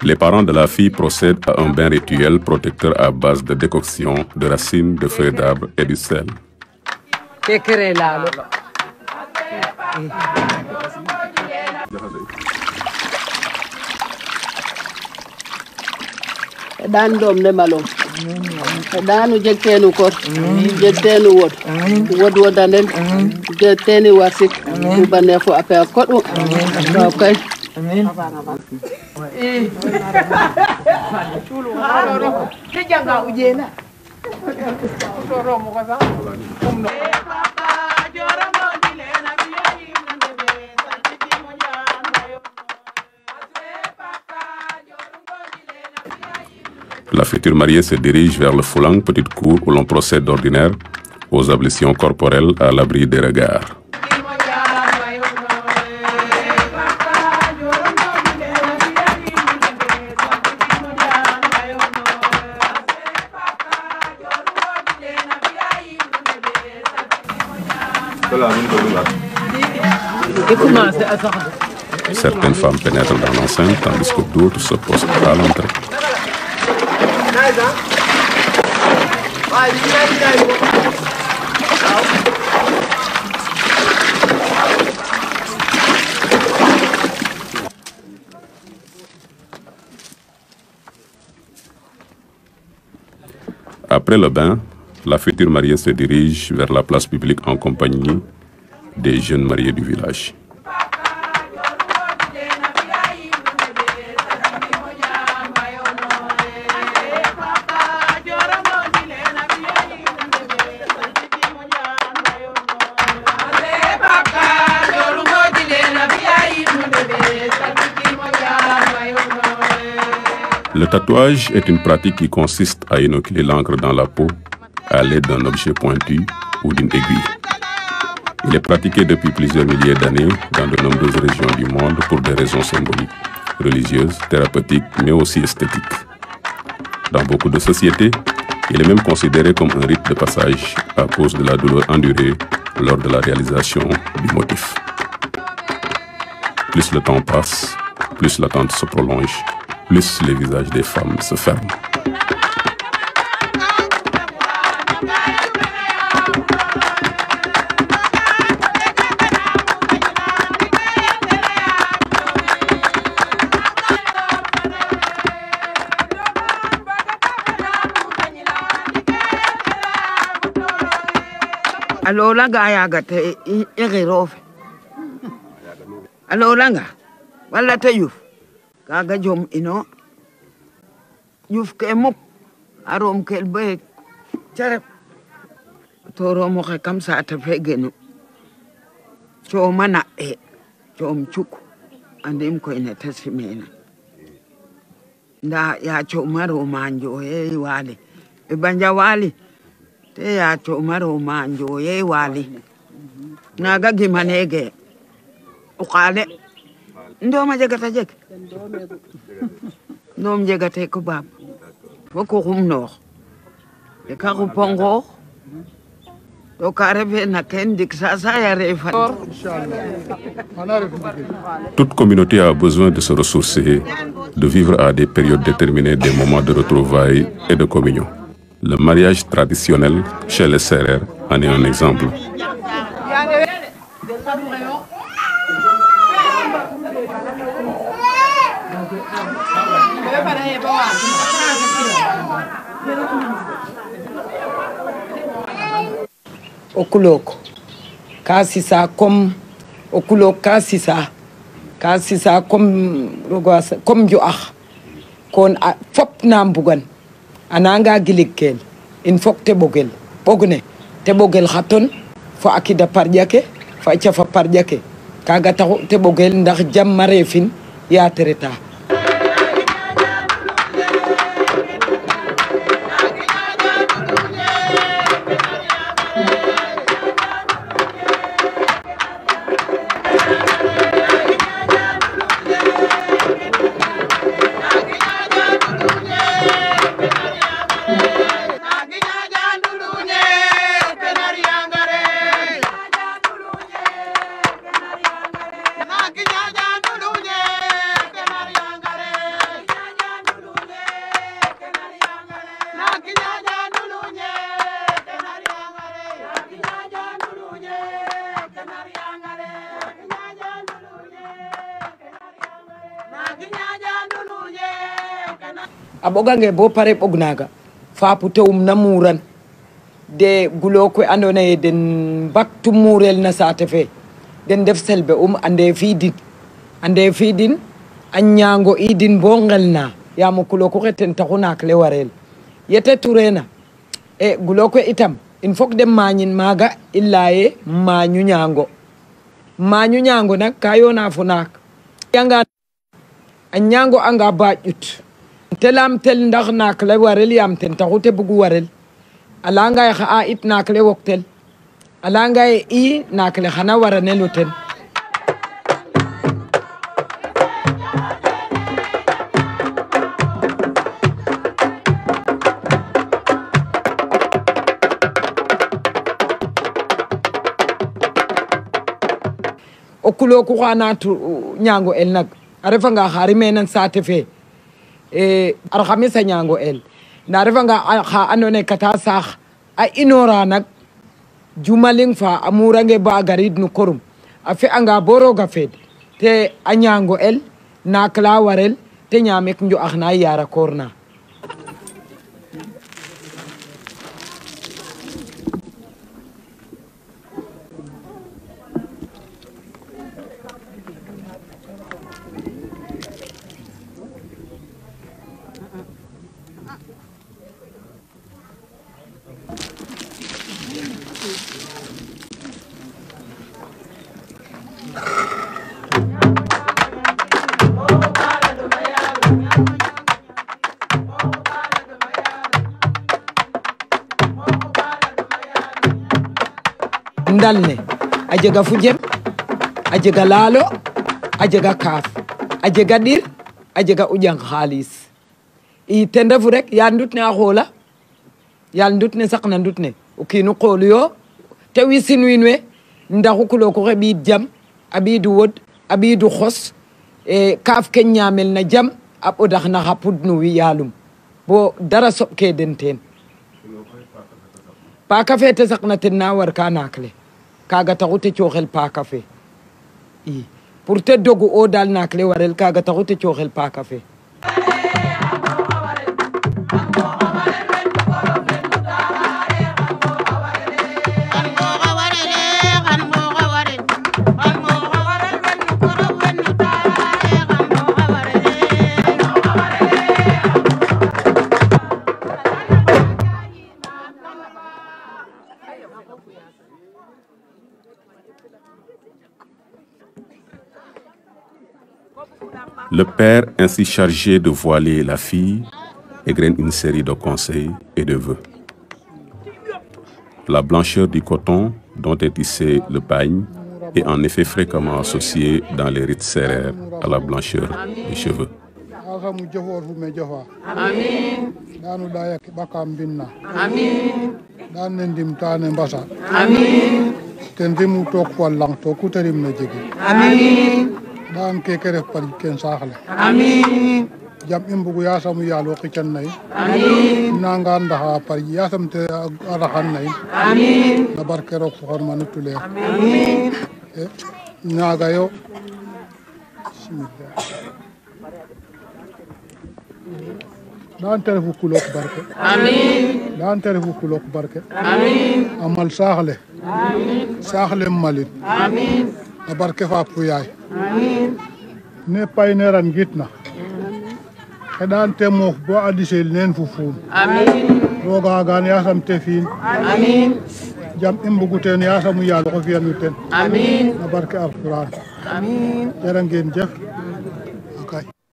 Les parents de la fille procèdent à un bain rituel protecteur à base de décoction de racines, de feuilles d'arbre et du sel. Dan dom ne malo danu jektenu kor jektenu wod wodanen jekteni wasik ubane fo apel kodu okay amin kijanga ujena La future mariée se dirige vers le Foulang, petite cour où l'on procède d'ordinaire aux ablutions corporelles à l'abri des regards. Certaines femmes pénètrent dans l'enceinte tandis que d'autres se posent à l'entrée. Après le bain, la future mariée se dirige vers la place publique en compagnie des jeunes mariés du village. Le tatouage est une pratique qui consiste à inoculer l'encre dans la peau à l'aide d'un objet pointu ou d'une aiguille. Il est pratiqué depuis plusieurs milliers d'années dans de nombreuses régions du monde pour des raisons symboliques, religieuses, thérapeutiques, mais aussi esthétiques. Dans beaucoup de sociétés, il est même considéré comme un rite de passage à cause de la douleur endurée lors de la réalisation du motif. Plus le temps passe, plus l'attente se prolonge, plus les visages des femmes se ferment. Alo langa yaga te igirof. Alo langa wala te yuf. Kaga jom ino. Yuf ke muk arom kel be charep. Toro mo ke kam sa ta fegenu. Choma na chom chuk andim ko ina tasimena. Nda ya choma ro manjo wali. E banja wali. Te ya choma ro manjo wali. Naga gimanege. Ukale. Ndo ma jegata jeg. Ndom jegate ko bab. Foko rumno. E ka ko pongo. To karebe na ken dik sa ya refa. Toute communauté a besoin de se ressourcer, de vivre à des périodes déterminées des moments de retrouvailles et de communion. Le mariage traditionnel chez les Sérères en est un exemple. Okuloko kasisa comme okuloko kasisa comme jo kon fop na mbugan ananga gilikkel in fok te bogel bogne te bogel khaton fo akida pardiake fa cha fa pardiake kaga taxu te bogel ndax jam marefin ya tereta. a ɓogange bo pare ɓognaga fapu tewum na muran de gulo ko andona ye den baktu murel na sate fe den def selbe ande fidin a ñango idin bo ngelna yamo kulo ko xeten taxuna ak le warel yete turena e gulo ko itam il faut que dem mañin maga illa ye mañu ñango nak kayona fu nak yanga a ñango anga baƴut telam tel ndax nak le warel yam ten taxute bugu warel ala ngay xa a it nak le woktel ala ngay i nak le xana wara ne lu ten o kulo ku xana tu ñango el nak a refa nga xari menan sate fe ar xamisa ñango el nda refa nga xa andone kata sax a inora nak jumaling fa amurange ba garid nu korum a fe anga boroga fed te a ñango el nak la warel te ñamek njo axna yara korna ndal ne a jega fujem a jega laalo a jega kaaf a jega ɗir a jega uƴang xaalis i ten refu rek yaal ndut ne a xoola yaal ndut ne saqna ndut ne o kiinu qoolu yo te wisin wiin we ndaxu kulo ko ɓiid jam a ɓiidu wod a ɓiidu xos kaaf ke ñaamel na jam a ɓodax na xa pudnu wi yaalum bo dara soɓ ke den teen paaka fe te saqna ten na war ka naak le kaga taxu te cooxel paaka fe i pour te dogu o dal naak le warel kaga taxu te cooxel paaka fe Le père, ainsi chargé de voiler la fille, égrène une série de conseils et de vœux. La blancheur du coton dont est tissé le pagne est en effet fréquemment associée dans les rites sérères à la blancheur des cheveux. dan keke ref par ken saxle amin jam imbugu yasam yalo xican nay amin nanga ndaxa par yasam te araxan nay amin na barke rok xor manu tule amin naga yo dan terefu kulok barke amin dan terefu kulok barke amin amal saxle amin saxle malit amin na barke fa puyay amin ne pay ne ran gitna xedan te moof bo adisel nen fufum amin roga gan yasam te fin amin jam imbugu ten yasamu yalla ko fiyanu ten amin na barke alquran amin jara ngeen jëf